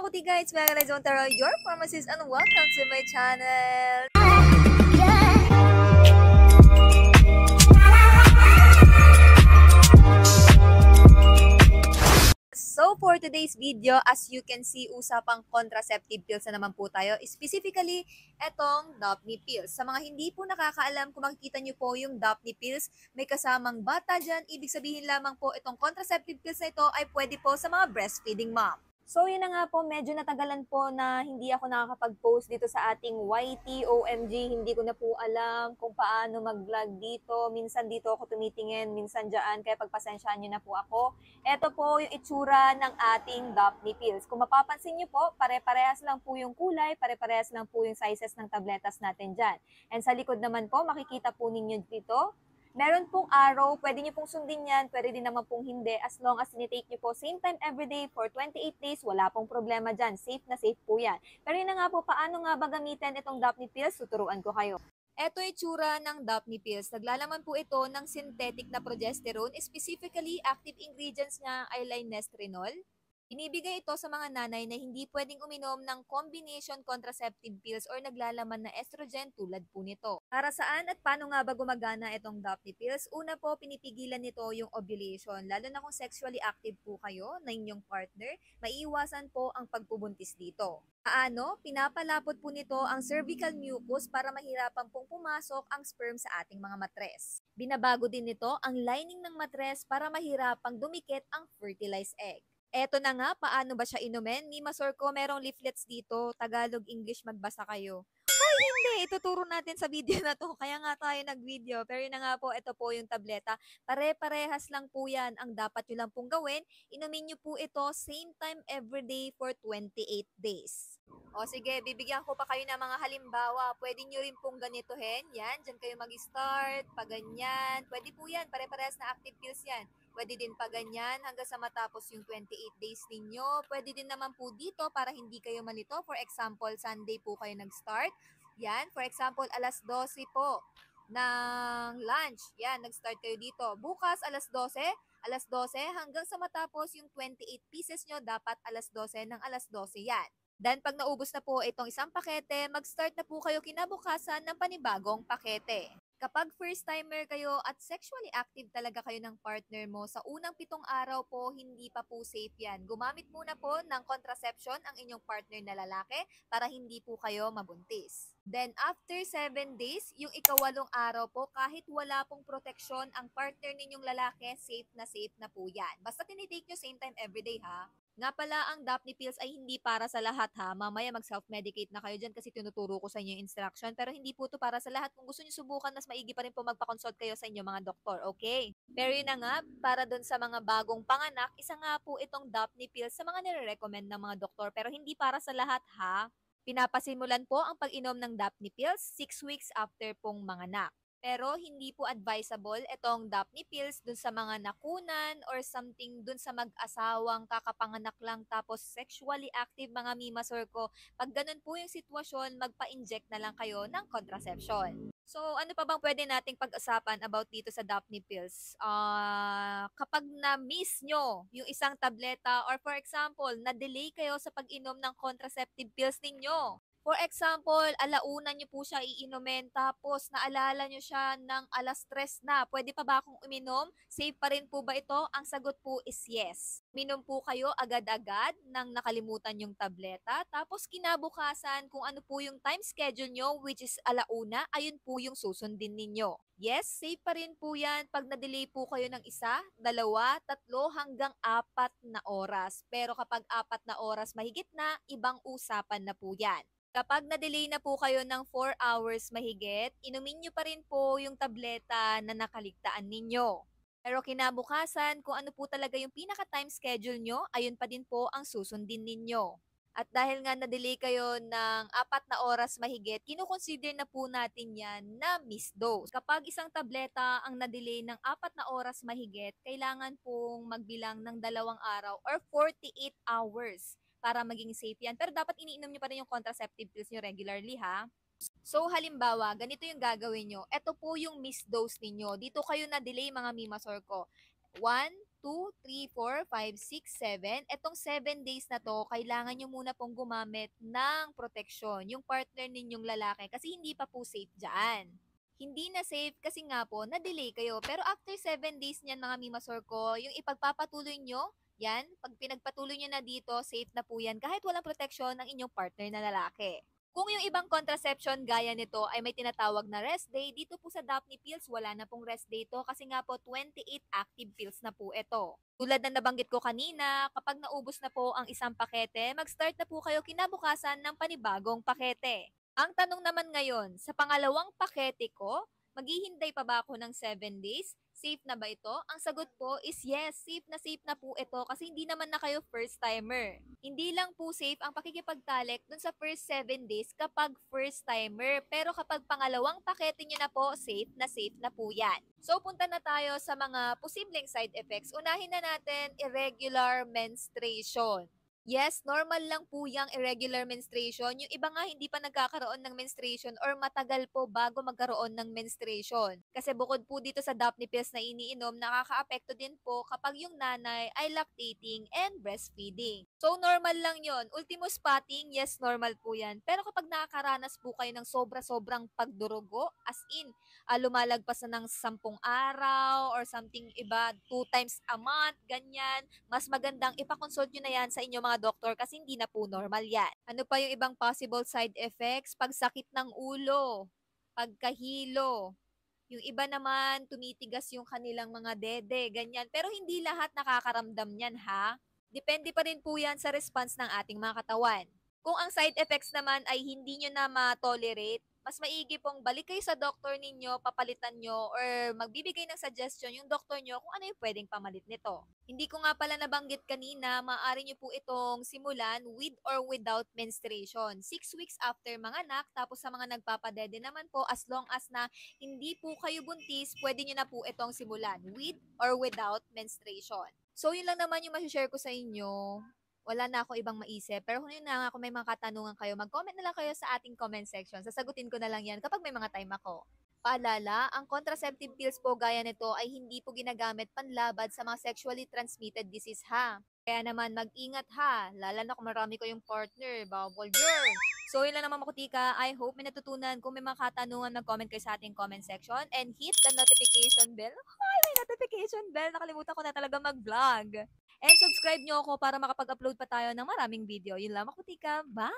mga kutika, it's Mega Lights Montero, your pharmacist, and welcome to my channel! So, for today's video, as you can see, usapang contraceptive pills na naman po tayo. Specifically, etong Dapni pills. Sa mga hindi po nakakaalam, kung makikita nyo po yung Dapni pills, may kasamang bata dyan. Ibig sabihin lamang po, itong contraceptive pills na ito ay pwede po sa mga breastfeeding mom. So, yun na nga po, medyo natagalan po na hindi ako nakakapag-post dito sa ating YT, OMG, hindi ko na po alam kung paano mag-vlog dito. Minsan dito ako tumitingin, minsan dyan, kaya pagpasensyahan nyo na po ako. Ito po yung itsura ng ating Dapni pills. Kung mapapansin nyo po, pare-parehas lang po yung kulay, pare-parehas lang po yung sizes ng tabletas natin dyan. And sa likod naman po, makikita po ninyo dito, meron pong arrow, pwede nyo pong sundin yan, pwede din naman pong hindi, as long as tinitake nyo po same time everyday for 28 days, wala pong problema dyan, safe na safe po yan. Pero yun na nga po, paano nga ba gamitin itong Dapni pills? Tuturuan ko kayo. Ito ay tsura ng Dapni pills. Naglalaman po ito ng synthetic na progesterone, specifically active ingredients niya ay linestrenol. Binibigay ito sa mga nanay na hindi pwedeng uminom ng combination contraceptive pills or naglalaman na estrogen tulad po nito. Para saan at paano nga ba gumagana itong Dapni pills? Una po, pinipigilan nito yung ovulation. Lalo na kung sexually active po kayo na inyong partner, maiiwasan po ang pagpubuntis dito. Paano? Pinapalapot po nito ang cervical mucus para mahirapan pong pumasok ang sperm sa ating mga matres. Binabago din nito ang lining ng matres para mahirapang dumikit ang fertilized egg. Eto na nga, paano ba siya inumin? Mima Sorko, merong leaflets dito, Tagalog, English, magbasa kayo. Ay, hindi. Ituturo natin sa video na to. Kaya nga tayo nag-video. Pero yun na nga po, ito po yung tableta. Pare-parehas lang po yan. Ang dapat nyo lang pong gawin, inumin nyo po ito same time everyday for 28 days. O sige, bibigyan ko pa kayo ng mga halimbawa. Pwede nyo rin pong ganitohin. Yan, dyan kayo mag-start. Pag ganyan. Pwede po yan. Pare-parehas na active pills yan. Pwede din pa ganyan hanggang sa matapos yung 28 days ninyo. Pwede din naman po dito para hindi kayo malito. For example, Sunday po kayo nag-start. Yan, for example, alas 12 po ng lunch. Yan, nag-start kayo dito. Bukas, alas 12 hanggang sa matapos yung 28 pieces nyo, dapat alas 12 ng alas 12 yan. Then, pag naubos na po itong isang pakete, mag-start na po kayo kinabukasan ng panibagong pakete. Kapag first timer kayo at sexually active talaga kayo ng partner mo, sa unang 7 araw po, hindi pa po safe yan. Gumamit muna po ng contraception ang inyong partner na lalaki para hindi po kayo mabuntis. Then after 7 days, yung ika-8 araw po, kahit wala pong proteksyon ang partner ninyong lalaki, safe na po yan. Basta tinitake nyo same time everyday ha. Nga pala, ang Dapni pills ay hindi para sa lahat ha. Mamaya mag-self-medicate na kayo dyan kasi tinuturo ko sa inyo yung instruction. Pero hindi po to para sa lahat. Kung gusto nyo subukan, mas maigi pa rin po magpa-consult kayo sa inyo mga doktor, okay? Pero yun na nga, para dun sa mga bagong panganak, isa nga po itong Dapni pills sa mga nire-recommend ng mga doktor. Pero hindi para sa lahat ha. Pinapasimulan po ang pag-inom ng Dapni pills 6 weeks after pong manganak. Pero hindi po advisable itong Dapni pills dun sa mga nakunan or something dun sa mag-asawang kakapanganak lang tapos sexually active mga Mima Sorko. Pag ganun po yung sitwasyon, magpa-inject na lang kayo ng contraception. So, ano pa bang pwede nating pag-usapan about dito sa Dapni pills? Kapag na-miss nyo yung isang tableta or for example, na-delay kayo sa pag-inom ng contraceptive pills ninyo. For example, alauna nyo po siya iinumin tapos naalala nyo siya ng alas 3 na. Pwede pa ba akong uminom? Safe pa rin po ba ito? Ang sagot po is yes. Minom po kayo agad-agad nang nakalimutan yung tableta. Tapos kinabukasan kung ano po yung time schedule nyo which is alauna, ayun po yung susundin ninyo. Yes, safe pa rin po yan pag na-delay po kayo ng 1, 2, 3 hanggang 4 na oras. Pero kapag 4 na oras mahigit na, ibang usapan na po yan. Kapag na-delay na po kayo ng 4 hours mahigit, inumin nyo pa rin po yung tableta na nakaligtaan ninyo. Pero kinabukasan, kung ano po talaga yung pinaka-time schedule nyo, ayun pa din po ang susundin ninyo. At dahil nga na-delay kayo ng 4 na oras mahigit, kinukonsider na po natin yan na missed dose. Kapag isang tableta ang na-delay ng 4 na oras mahigit, kailangan pong magbilang ng 2 araw or 48 hours para maging safe yan. Pero dapat iniinom nyo pa rin yung contraceptive pills nyo regularly ha. So halimbawa, ganito yung gagawin nyo. Ito po yung missed dose ninyo. Dito kayo na-delay mga Mima Sorko. 1, 2, 3, 4, 5, 6, 7. Etong 7 days na to, kailangan nyo muna pong gumamit ng proteksyon, yung partner ninyong lalaki, kasi hindi pa po safe dyan. Hindi na safe kasi nga po, na-delay kayo. Pero after 7 days niyan mga Mimasor ko, yung ipagpapatuloy nyo, yan, pag pinagpatuloy nyo na dito, safe na po yan kahit walang proteksyon ng inyong partner na lalaki. Kung yung ibang contraception gaya nito ay may tinatawag na rest day, dito po sa Daphne Pills wala na pong rest day to kasi nga po 28 active pills na po ito. Tulad ng nabanggit ko kanina, kapag naubos na po ang isang pakete, mag-start na po kayo kinabukasan ng panibagong pakete. Ang tanong naman ngayon, sa pangalawang pakete ko, maghihinday pa ba ako ng 7 days? Safe na ba ito? Ang sagot po is yes, safe na po ito kasi hindi naman na kayo first timer. Hindi lang po safe ang pakikipagtalik dun sa first 7 days kapag first timer. Pero kapag pangalawang pakete nyo na safe na po yan. So punta na tayo sa mga posibleng side effects. Unahin na natin irregular menstruation. Yes, normal lang po yung irregular menstruation. Yung iba nga hindi pa nagkakaroon ng menstruation or matagal po bago magkaroon ng menstruation. Kasi bukod po dito sa Daphne pills na iniinom, nakakaapekto din po kapag yung nanay ay lactating and breastfeeding. So normal lang yon. Ultimo spotting, yes, normal po yan. Pero kapag nakakaranas po kayo ng sobra-sobrang pagdurugo, as in, lumalagpas na ng 10 araw or something iba, 2 times a month, ganyan, mas magandang ipakonsult nyo na yan sa inyong mga doktor kasi hindi na po normal yan. Ano pa yung ibang possible side effects? Pagsakit ng ulo, pagkahilo, yung iba naman tumitigas yung kanilang mga dede, ganyan. Pero hindi lahat nakakaramdam yan ha. Depende pa rin po yan sa response ng ating mga katawan. Kung ang side effects naman ay hindi nyo na ma-tolerate, mas maigi pong balik kayo sa doktor ninyo, papalitan nyo, or magbibigay ng suggestion yung doktor nyo kung ano yung pwedeng pamalit nito. Hindi ko nga pala nabanggit kanina, maaari nyo po itong simulan with or without menstruation. 6 weeks after manganak, tapos sa mga nagpapadede naman po, as long as na hindi po kayo buntis, pwede nyo na po itong simulan with or without menstruation. So, yun lang naman yung share ko sa inyo. Wala na ako ibang maisip. Pero kung yun na nga, kung may mga katanungan kayo, mag-comment na lang kayo sa ating comment section. Sasagutin ko na lang yan kapag may mga time ako. Paalala, ang contraceptive pills po gaya nito ay hindi po ginagamit panlabad sa mga sexually transmitted disease ha. Kaya naman mag-ingat ha, lalo na kung marami ko yung partner, bawal yun. So yun lang naman makutika, I hope may natutunan. Kung may mga katanungan, mag-comment kayo sa ating comment section and hit the notification bell. Ay, may notification bell, nakalimutan ko na talaga mag-vlog. And subscribe nyo ako para makapag-upload pa tayo ng maraming video. Yun lang makutika, bye!